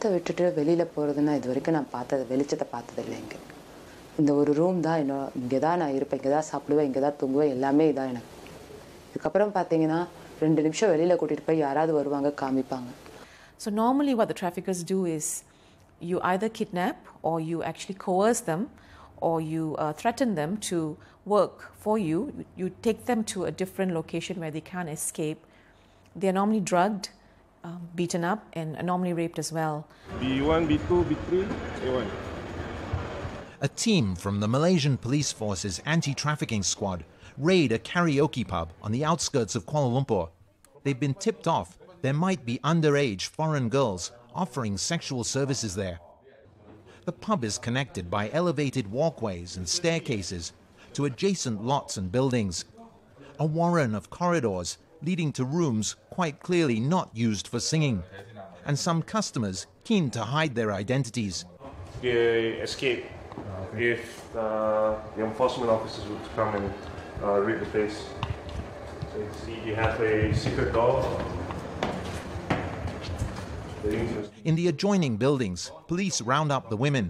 குடும்பத்தை விட்டுட்டு வெளியில போறதுன்னா இதுவரைக்கும் நான் பார்த்தது வெளிச்சத்தை பார்த்தது இல்லை இங்க. இந்த ஒரு ரூம் தான் இங்கே தான் நான் இருப்பேன், இங்கே தான் சாப்பிடுவேன், இங்கே தான் தூங்குவேன், எல்லாமே இதான் எனக்கு. இதுக்கப்புறம் பார்த்தீங்கன்னா 2 நிமிஷம் வெளியில கூட்டிட்டு போய் யாராவது வருவாங்க காமிப்பாங்க. So normally what the traffickers do is you either kidnap or you actually coerce them or you threaten them to work for you. You take them to a different location where they can't escape. They are normally drugged, beaten up and normally raped as well. B1, B2, B3, A1. A team from the Malaysian Police Force's anti-trafficking squad raid a karaoke pub on the outskirts of Kuala Lumpur. They've been tipped off there might be underage foreign girls offering sexual services there. The pub is connected by elevated walkways and staircases to adjacent lots and buildings. A warren of corridors leading to rooms quite clearly not used for singing, and some customers keen to hide their identities. They escape if the enforcement officers would come and raid the place. So you see you have a secret door. In the adjoining buildings, police round up the women,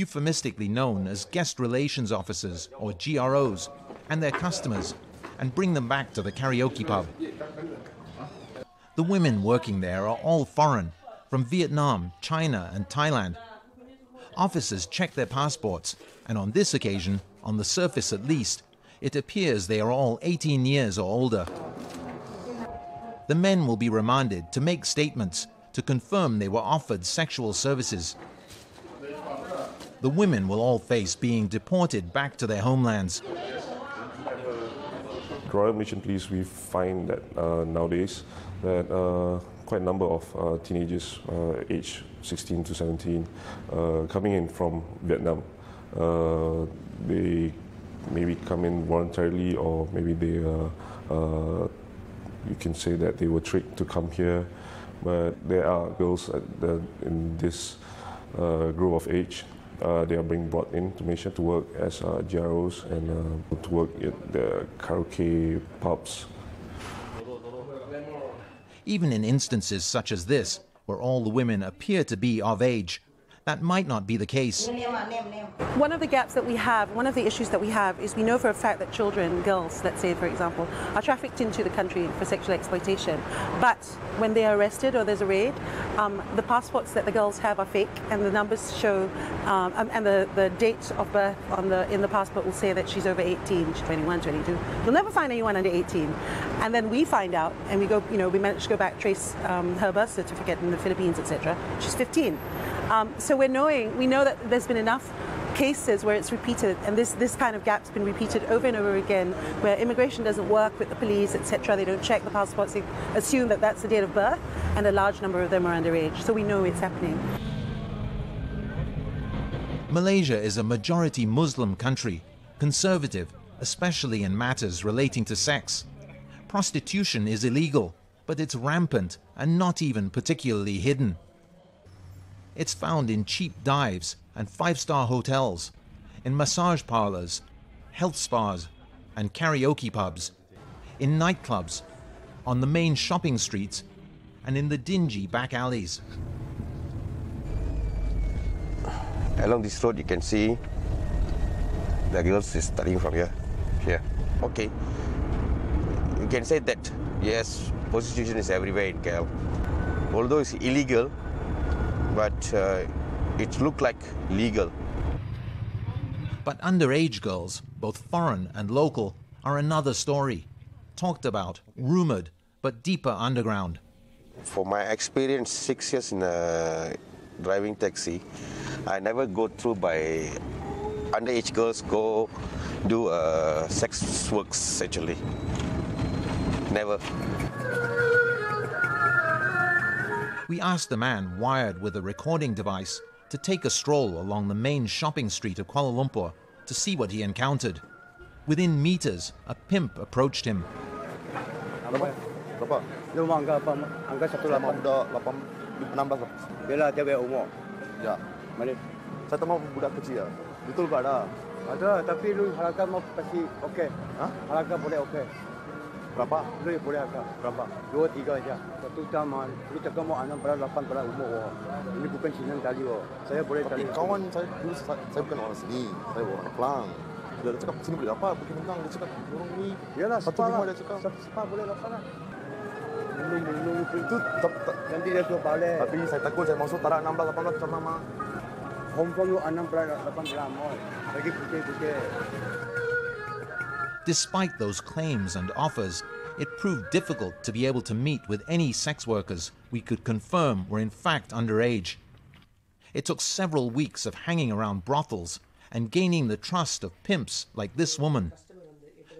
euphemistically known as guest relations officers or GROs, and their customers, and bring them back to the karaoke pub. The women working there are all foreign, from Vietnam, China and Thailand. Officers check their passports, and on this occasion, on the surface at least, it appears they are all 18 years or older. The men will be remanded to make statements to confirm they were offered sexual services. The women will all face being deported back to their homelands. Royal Malaysian Police, we find that nowadays that quite a number of teenagers aged 16 to 17 coming in from Vietnam. They maybe come in voluntarily, or maybe they you can say that they were tricked to come here. But there are girls in this group of age. They are being brought in to Malaysia to work as GROs and to work at the karaoke pubs. Even in instances such as this, where all the women appear to be of age, that might not be the case. One of the gaps that we have, one of the issues that we have is we know for a fact that children, girls, let's say for example, are trafficked into the country for sexual exploitation. But when they are arrested or there's a raid, the passports that the girls have are fake, and the numbers show, and the date of birth in the passport will say that she's over 18, she's 21, 22. You'll never find anyone under 18. And then we find out, and we go, we manage to go back, trace her birth certificate in the Philippines, etc. She's 15. So we know that there's been enough cases where it's repeated, and this kind of gap's been repeated over and over again, where immigration doesn't work with the police, etc. They don't check the passports, they assume that that's the date of birth, and a large number of them are underage. So we know it's happening. Malaysia is a majority Muslim country, conservative, especially in matters relating to sex. Prostitution is illegal, but it's rampant and not even particularly hidden. It's found in cheap dives and 5-star hotels, in massage parlors, health spas and karaoke pubs, in nightclubs, on the main shopping streets and in the dingy back alleys. Along this road you can see the girls is studying from here. Okay. You can say that yes, prostitution is everywhere in KL. Although it's illegal, but it looks like legal. But underage girls, both foreign and local, are another story. Talked about, rumored, but deeper underground. For my experience, 6 years in driving taxi, I never go through by underage girls go do sex works actually. Never. We asked the man wired with a recording device to take a stroll along the main shopping street of Kuala Lumpur to see what he encountered. Within meters, a pimp approached him. Angka 1.16. Dia cewek umur. Ya. Mana? Saya tak mau budak kecil. Betul tak ada? Ada, tapi lu harga mau pasti okey. Ha? Harga boleh okey. Berapa? Boleh agak. Berapa? 2, 3 aja. Satu jam, lu cakap mau 6 belas, 8 belas umur. Ini bukan senang kali. Saya boleh Tapi kali. kawan saya dulu, saya bukan orang sini, saya orang Kelang. Dia cakap sini boleh apa? Pergi Mentang. Dia cakap orang ni. Yalah, satu rumah dia cakap. Spa boleh dapat lah. Minum itu nanti dia suruh balik. Tapi saya takut saya masuk tarak 16, 18 sama mama. Confirm you 6 belas, 8 belas mau. Lagi putih. Despite those claims and offers, it proved difficult to be able to meet with any sex workers we could confirm were in fact underage. It took several weeks of hanging around brothels and gaining the trust of pimps like this woman.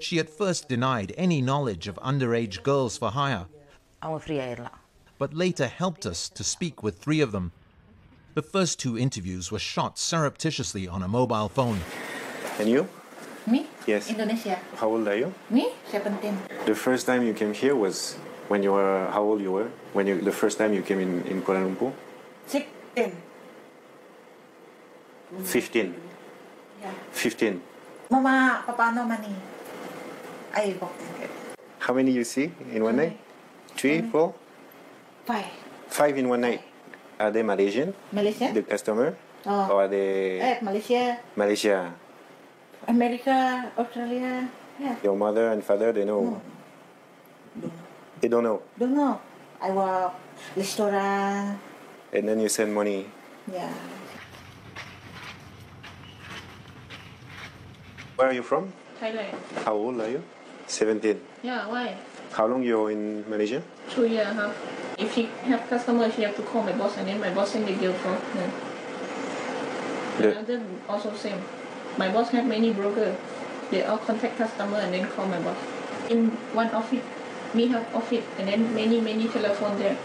She at first denied any knowledge of underage girls for hire, but later helped us to speak with 3 of them. The first 2 interviews were shot surreptitiously on a mobile phone. And you? Me? Yes. Indonesia. How old are you? Me? 17. The first time you came here was when you were, how old you were? The first time you came in Kuala Lumpur? 16. 15. Yeah. 15. Mama, papa no money. I walked in. How many you see in one night? 3, 4? 5. 5 in one night. Are they Malaysian? Malaysia? The customer? Oh. Or are they Malaysia. Malaysia? America, Australia. Yeah. Your mother and father, they know? No. They don't know? Don't know. I work restaurant. And then you send money? Yeah. Where are you from? Thailand. How old are you? 17. Yeah, why? How long you're in Malaysia? 2 years, huh? If she have customer, she have to call my boss, and then my boss send the girl for her. Another also same. My boss have many broker. They all contact customer and then call my boss. In one office, me have office, and then many telephone there.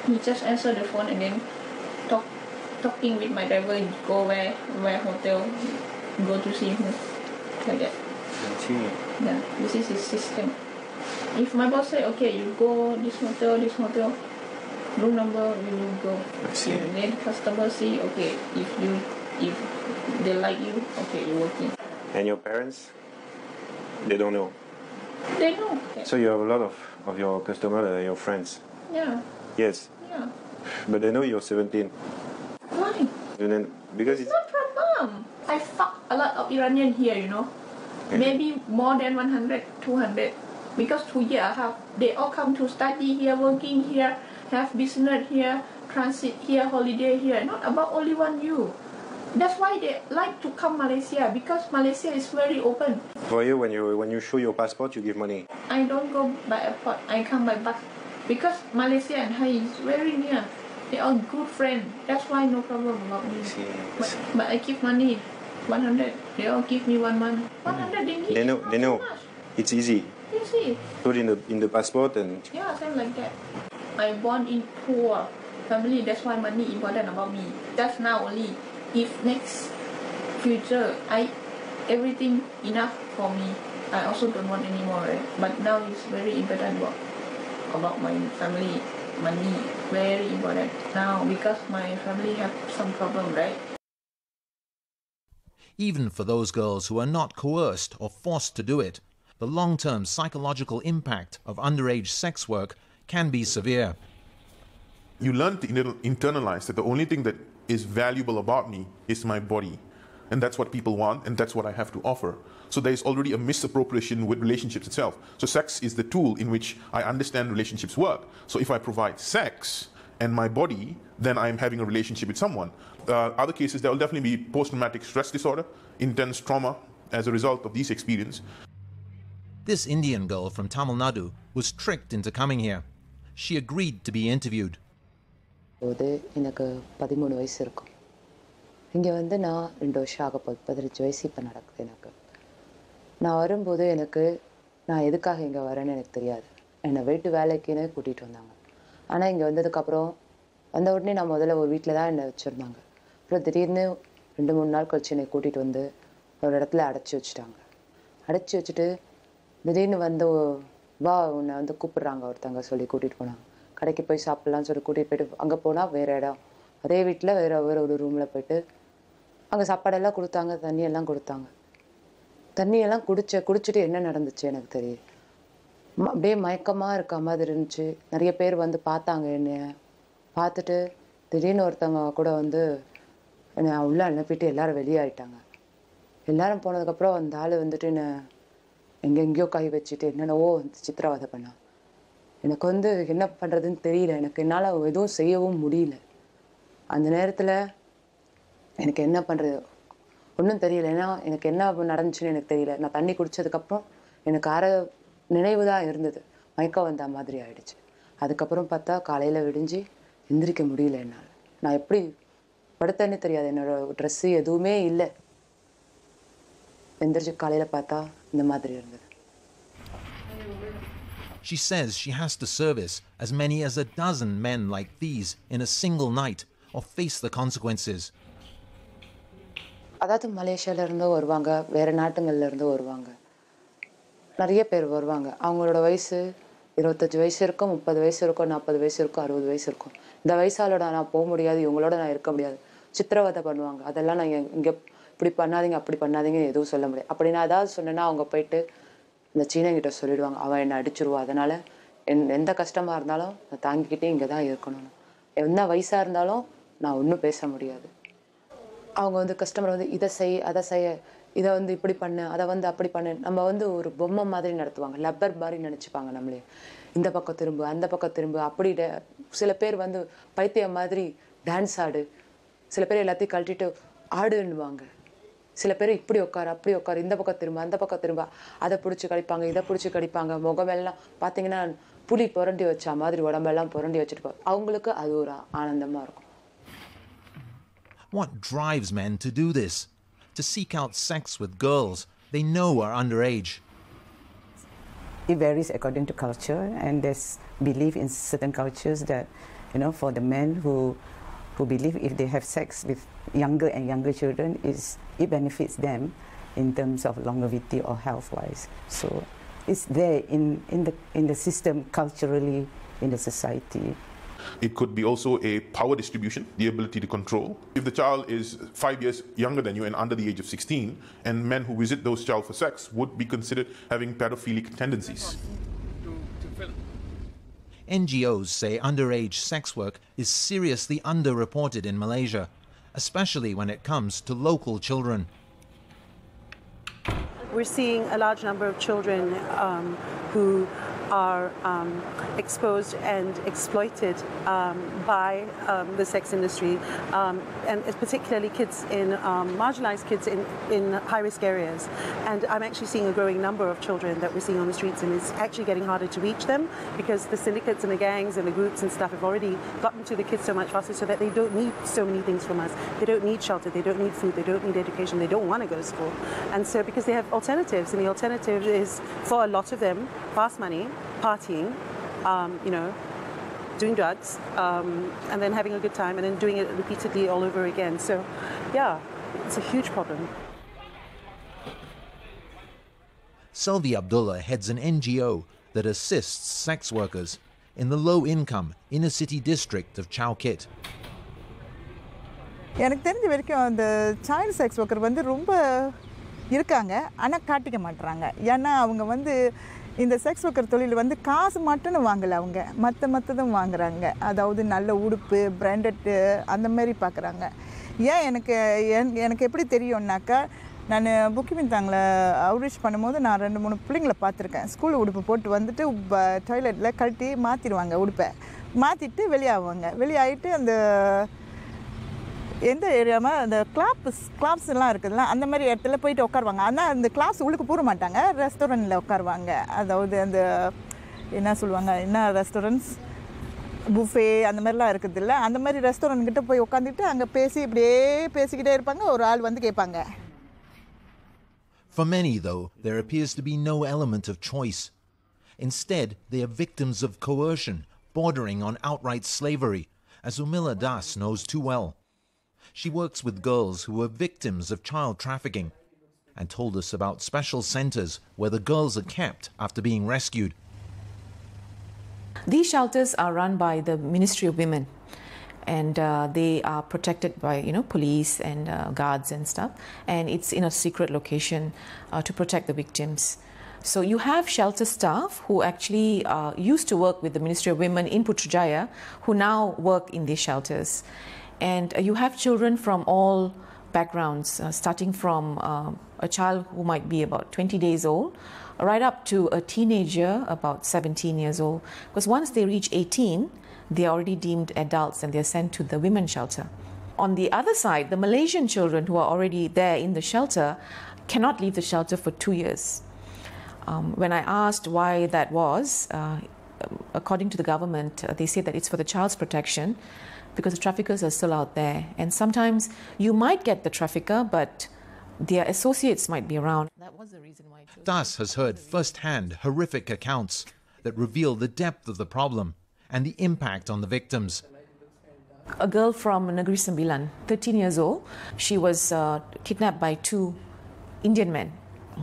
He just answer the phone and then talking with my driver. Go where hotel, go to see him, like that. Yeah, this is his system. If my boss say, okay, you go this hotel, room number, you will go. And then customer see, okay, if they like you, okay, you're working. And your parents? They don't know? They know. So you have a lot of your customers that are your friends? Yeah. Yes. Yeah. But they know you're 17. Why? And then, because it's no problem. I fuck a lot of Iranian here, you know. Okay. Maybe more than 100, 200. Because 2 years they all come to study here, working here, have business here, transit here, holiday here. Not about only one you. That's why they like to come Malaysia, because Malaysia is very open. For you, when you show your passport, you give money? I don't go by airport. I come by bus. Because Malaysia and Thai is very near. They are good friends. That's why no problem about me. But I give money, 100. They all give me 1 month. 100 ringgit. They know. It's easy. Easy. Put in the passport and. Yeah, something like that. I born in poor family. That's why money important about me. That's now only. If next future, everything enough for me. I also don't want anymore, right? But now it's very important about my family. Money very important now because my family have some problem, right? Even for those girls who are not coerced or forced to do it, the long-term psychological impact of underage sex work can be severe. You learn to internalize that the only thing that is valuable about me is my body. And that's what people want, and that's what I have to offer. So there is already a misappropriation with relationships itself. So sex is the tool in which I understand relationships work. So if I provide sex and my body, then I'm having a relationship with someone. Other cases, there will definitely be post-traumatic stress disorder, intense trauma as a result of these experiences. This Indian girl from Tamil Nadu was tricked into coming here. She agreed to be interviewed. எனக்கு 13 வயசு இருக்கும். இங்கே வந்து நான் 2 வருஷம் ஆக போகுது. 15 வயசு இப்போ நடக்குது எனக்கு. நான் வரும்போது நான் எதுக்காக இங்கே வரேன்னு எனக்கு தெரியாது. என்னை வீட்டு வேலைக்குன்னு கூட்டிகிட்டு வந்தாங்க. ஆனால் இங்கே வந்ததுக்கப்புறம் வந்த உடனே நான் முதல்ல ஒரு வீட்டில் தான் என்னை வச்சுருந்தாங்க. அப்புறம் திடீர்னு 2-3 நாள் கழிச்சு என்னை கூட்டிகிட்டு வந்து ஒரு இடத்துல அடைச்சி வச்சுட்டாங்க. அடைச்சி வச்சுட்டு திடீர்னு வந்து வா உன்னை வந்து கூப்பிட்றாங்க ஒருத்தங்க சொல்லி கூட்டிகிட்டு போனாங்க. கடைக்கு போய் சாப்பிட்லான்னு சொல்லி கூட்டிகிட்டு போயிட்டு அங்கே போனால் வேறு இடம், அதே வீட்டில் வேறு ஒரு ரூமில் போய்ட்டு அங்கே சாப்பாடெல்லாம் கொடுத்தாங்க, தண்ணியெல்லாம் கொடுத்தாங்க. தண்ணியெல்லாம் குடிச்சிட்டு என்ன நடந்துச்சு எனக்கு தெரியும். அப்படியே மயக்கமாக இருக்க மாதிரி இருந்துச்சு. நிறைய பேர் வந்து பார்த்தாங்க என்னைய. பார்த்துட்டு திடீர்னு ஒருத்தவங்க கூட வந்து என்னை உள்ளே அனுப்பிட்டு எல்லாரும் வெளியாயிட்டாங்க. எல்லாரும் போனதுக்கப்புறம் அந்த ஆள் வந்துட்டு என்னை எங்கெங்கேயோ கை வச்சுட்டு என்னென்னவோ சித்திரவதை பண்ணான். எனக்கு வந்து என்ன பண்ணுறதுன்னு தெரியல. என்னால் எதுவும் செய்யவும் முடியல. அந்த நேரத்தில் எனக்கு என்ன பண்ணுறது ஒன்றும் தெரியல. ஏன்னா எனக்கு என்ன நடந்துச்சுன்னு எனக்கு தெரியல. நான் தண்ணி குடித்ததுக்கப்புறம் எனக்கு அரை நினைவு தான் இருந்தது. மயக்கம் வந்த மாதிரி ஆயிடுச்சு. அதுக்கப்புறம் பார்த்தா காலையில் விடிஞ்சு எந்திரிக்க முடியல என்னால். நான் எப்படி படுத்தேன்னு தெரியாது. என்னோடய ட்ரெஸ்ஸு எதுவுமே இல்லை. எந்திரிச்சு காலையில் பார்த்தா இந்த மாதிரி இருந்தது. She says she has to service as many as a dozen men like these in a single night or face the consequences. அதாவது மலேசியாவிலேருந்து வருவாங்க, வேறு நாட்டுங்கள்லேருந்து வருவாங்க. நிறைய பேர் வருவாங்க. அவங்களோட வயசு 25 வயசு இருக்கும், 30 வயசு இருக்கும், 40 வயசு இருக்கும், 60 வயசு இருக்கும். இந்த வயசாலோட நான் போக முடியாது, இவங்களோட நான் இருக்க முடியாது. சித்திரவதை பண்ணுவாங்க. அதெல்லாம் நான் இங்கே இப்படி பண்ணாதீங்க அப்படி பண்ணாதீங்கன்னு எதுவும் சொல்ல முடியாது. அப்படி நான் ஏதாவது சொன்னேன்னா அவங்க போயிட்டு இந்த சீனங்கிட்ட சொல்லிடுவாங்க, அவன் என்னை அடிச்சிருவா. அதனால் எந்த கஷ்டமாக இருந்தாலும் நான் தாங்கிக்கிட்டே இங்கே தான் இருக்கணும். என்ன வயசாக இருந்தாலும் நான் ஒன்றும் பேச முடியாது. அவங்க வந்து கஸ்டமர் வந்து இதை செய் அதை செய்ய, இதை வந்து இப்படி பண்ணு, அதை வந்து அப்படி பண்ணு. நம்ம வந்து ஒரு பொம்மை மாதிரி நடத்துவாங்க, லப்பர் மாதிரி நினச்சிப்பாங்க நம்மளே. இந்த பக்கம் திரும்பு அந்த பக்கம் திரும்பு அப்படி. சில பேர் வந்து பைத்தியம் மாதிரி டான்ஸ் ஆடு, சில பேர் எல்லாத்தையும் கழட்டிட்டு ஆடுன்னுவாங்க. சில பேர் இப்படி உட்காரு அப்படி உட்காரு, இந்த பக்கம் திரும்ப அந்த பக்கம் திரும்ப, அதை பிடிச்சி கடிப்பாங்க இதை பிடிச்சி கடிப்பாங்க. முகமெல்லாம் பார்த்தீங்கன்னா புலி புரண்டி வச்சா மாதிரி உடம்பெல்லாம் புரண்டி வச்சுட்டு அவங்களுக்கு அது ஒரு ஆனந்தமாக இருக்கும். What drives men to do this? To seek out sex with girls they know are underage? It varies according to culture, and there's belief in certain cultures that, you know, for the men who believe if they have sex with younger and younger children, it benefits them in terms of longevity or health-wise. So it's there in the system culturally in the society. It could be also a power distribution, the ability to control. If the child is 5 years younger than you and under the age of 16, and men who visit those child for sex would be considered having pedophilic tendencies. NGOs say underage sex work is seriously underreported in Malaysia, especially when it comes to local children. We're seeing a large number of children who are exposed and exploited by the sex industry, and particularly kids in marginalized kids in high-risk areas. And I'm actually seeing a growing number of children that we're seeing on the streets, and it's actually getting harder to reach them because the syndicates and the gangs and the groups and stuff have already gotten to the kids so much faster so that they don't need so many things from us. They don't need shelter, they don't need food, they don't need education, they don't want to go to school. And so because they have alternatives, and the alternative is for a lot of them fast money, partying, you know, doing drugs, and then having a good time, and then doing it repeatedly all over again. So, yeah, it's a huge problem. Selvi Abdullah heads an NGO that assists sex workers in the low-income inner-city district of Chao Kit. எனக்கு தெரிஞ்ச வரைக்கும் அந்த child sex worker வந்து ரொம்ப இருக்காங்க, ஆனால் காட்டிக்க மாட்டுறாங்க. ஏன்னா அவங்க வந்து இந்த செக்ஸ் ஒர்க்கர் தொழில் வந்து காசு மட்டும்னு வாங்கலை, அவங்க மற்றதும் வாங்குறாங்க. அதாவது நல்ல உடுப்பு, பிராண்டட்டு அந்த மாதிரி பார்க்குறாங்க. ஏன் எனக்கு எப்படி தெரியும்னாக்கா, நான் புக்கிமிந்தாங்கில் அவுட்ரீச் பண்ணும்போது நான் 2-3 பிள்ளைங்களை பார்த்துருக்கேன். ஸ்கூல் உடுப்பு போட்டு வந்துட்டு டாய்லெட்டில் கழட்டி மாற்றிடுவாங்க, உடுப்பை மாற்றிட்டு வெளியாகுவாங்க. வெளியாகிட்டு அந்த எந்த ஏரியாமா அந்த கிளாப்ஸ் எல்லாம் இருக்குதுல்ல, அந்த மாதிரி இடத்துல போயிட்டு உட்காருவாங்க. ஆனால் அந்த கிளாப்ஸ் உள்ளுக்கு போட மாட்டாங்க, ரெஸ்டாரண்ட்டில் உட்காருவாங்க. அதாவது அந்த என்ன சொல்லுவாங்க, என்ன ரெஸ்டாரண்ட்ஸ் புஃபே அந்த மாதிரிலாம் இருக்குது இல்லை, அந்த மாதிரி ரெஸ்டாரண்ட்கிட்ட போய் உட்காந்துட்டு அங்கே இப்படியே பேசிக்கிட்டே இருப்பாங்க. ஒரு ஆள் வந்து கேட்பாங்க. For many, though, there appears to be no element of choice. Instead, they are victims of coercion, bordering on outright slavery, as Umila Das knows too well. She works with girls who are victims of child trafficking and told us about special centers where the girls are kept after being rescued. These shelters are run by the Ministry of Women, and they are protected by, you know, police and guards and stuff, and it's in a secret location to protect the victims. So you have shelter staff who actually used to work with the Ministry of Women in Putrajaya, who now work in these shelters. And you have children from all backgrounds, starting from a child who might be about 20 days old, right up to a teenager about 17 years old. Because once they reach 18, they are already deemed adults and they're sent to the women's shelter. On the other side, the Malaysian children who are already there in the shelter cannot leave the shelter for 2 years. When I asked why that was, according to the government, they said that it's for the child's protection because the traffickers are still out there. And sometimes you might get the trafficker, but their associates might be around. That was the reason why I chose. Das has heard first-hand horrific accounts that reveal the depth of the problem and the impact on the victims. A girl from Negeri Sembilan, 13 years old, she was kidnapped by 2 Indian men.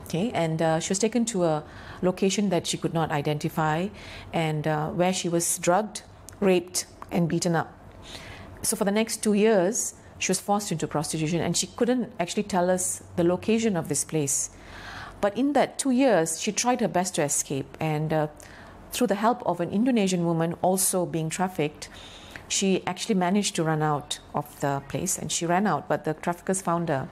Okay, and she was taken to a location that she could not identify, and where she was drugged, raped, and beaten up. So for the next 2 years, she was forced into prostitution, and she couldn't actually tell us the location of this place. But in that 2 years, she tried her best to escape, and through the help of an Indonesian woman also being trafficked, she actually managed to run out of the place, and she ran out, but the traffickers found her.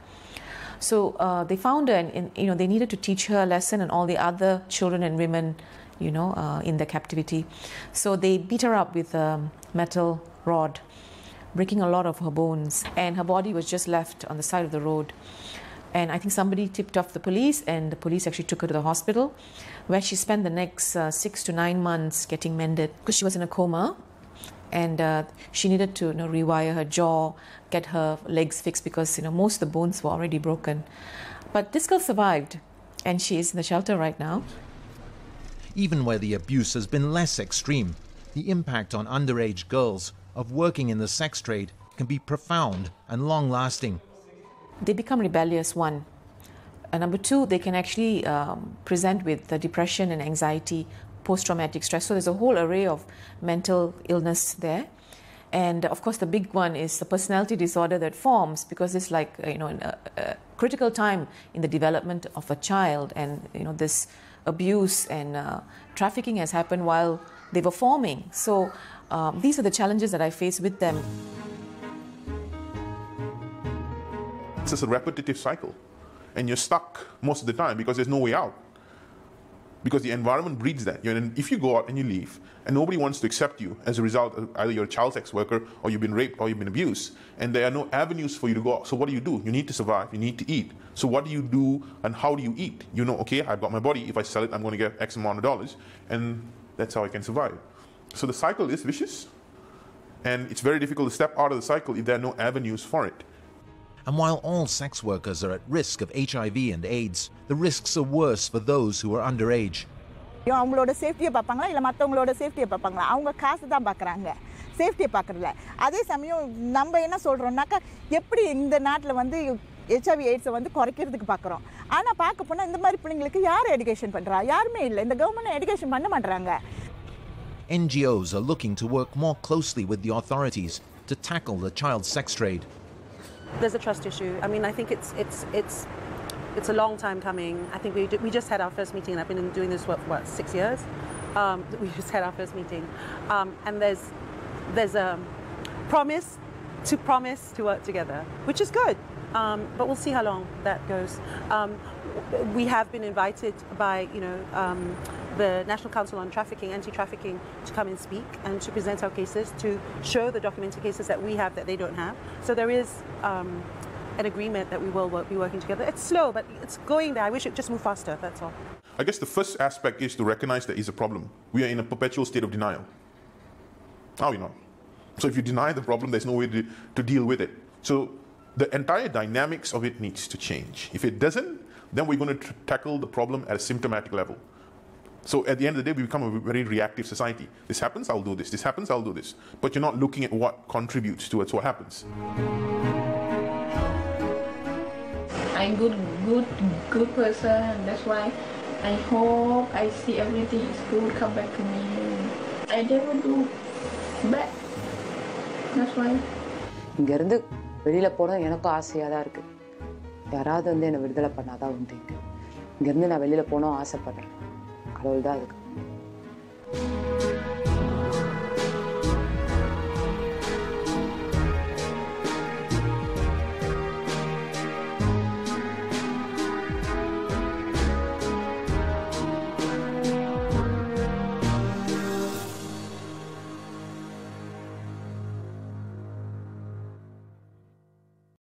So they found her, and they needed to teach her a lesson and all the other children and women, in the captivity. So they beat her up with a metal rod, breaking a lot of her bones, and her body was just left on the side of the road. And I think somebody tipped off the police, and the police actually took her to the hospital, where she spent the next 6 to 9 months getting mended because she was in a coma. And she needed to rewire her jaw, get her legs fixed because most of the bones were already broken. But this girl survived, and she is in the shelter right now. Even where the abuse has been less extreme, the impact on underage girls of working in the sex trade can be profound and long-lasting. They become rebellious, one. And number two, they can actually present with depression and anxiety, post-traumatic stress. So there's a whole array of mental illness there. And of course, the big one is the personality disorder that forms because it's like, a critical time in the development of a child. And, this abuse and trafficking has happened while they were forming. So these are the challenges that I face with them. It's just a repetitive cycle. And you're stuck most of the time because there's no way out. Because the environment breeds that. If you go out and you leave, and nobody wants to accept you as a result of either you're a child sex worker, or you've been raped, or you've been abused, and there are no avenues for you to go out. So what do? You need to survive, you need to eat. So what do you do, and how do you eat? Okay, I've got my body, if I sell it, I'm going to get X amount of dollars, and that's how I can survive. So the cycle is vicious, and it's very difficult to step out of the cycle if there are no avenues for it. And while all sex workers are at risk of HIV and AIDS, the risks are worse for those who are underage. அவங்களோட சேஃப்டியை பார்ப்பாங்களா இல்லை மற்றவங்களோட சேஃப்டியை பார்ப்பாங்களா? அவங்க காசு தான் பார்க்குறாங்க, சேஃப்டியை பார்க்குறதில்ல. அதே சமயம் நம்ம என்ன சொல்கிறோம்னாக்கா, எப்படி இந்த நாட்டில் வந்து HIV AIDS வந்து குறைக்கிறதுக்கு பார்க்குறோம். ஆனால் பார்க்க போனால் இந்த மாதிரி பிள்ளைங்களுக்கு யார் எஜுகேஷன் பண்ணுறா? யாருமே இல்லை. இந்த கவர்மெண்ட் எஜுகேஷன் பண்ண மாட்டாங்க. NGOs are looking to work more closely with the authorities to tackle the child sex trade. There's a trust issue. I mean, I think it's a long time coming. I think we just had our first meeting, and I've been doing this for 6 years. We just had our first meeting, and there's a promise to work together, which is good. But we'll see how long that goes. We have been invited by the National Council on Anti-Trafficking, to come and speak and to present our cases, to show the documented cases that we have that they don't have. So there is an agreement that we will be working together. It's slow, but it's going there. I wish it just moved faster, that's all. I guess the first aspect is to recognize there is a problem. We are in a perpetual state of denial. Now you know. So if you deny the problem, there's no way to deal with it. So the entire dynamics of it needs to change. If it doesn't, then we're going to tackle the problem at a symptomatic level. So at the end of the day, we become a very reactive society. This happens, I'll do this. This happens, I'll do this. But you're not looking at what contributes towards what happens. I'm good person. That's why I hope I see everything is good come back to me. I never do bad. That's why. இங்கேருந்து வெளியில் போனால் எனக்கும் ஆசையாக தான் இருக்குது. யாராவது வந்து என்னை விடுதலை பண்ணாதான் உண்டு. இங்கேருந்து நான் வெளியில் போகணும் ஆசைப்பட்றேன். கடவுள் தான் அதுக்கு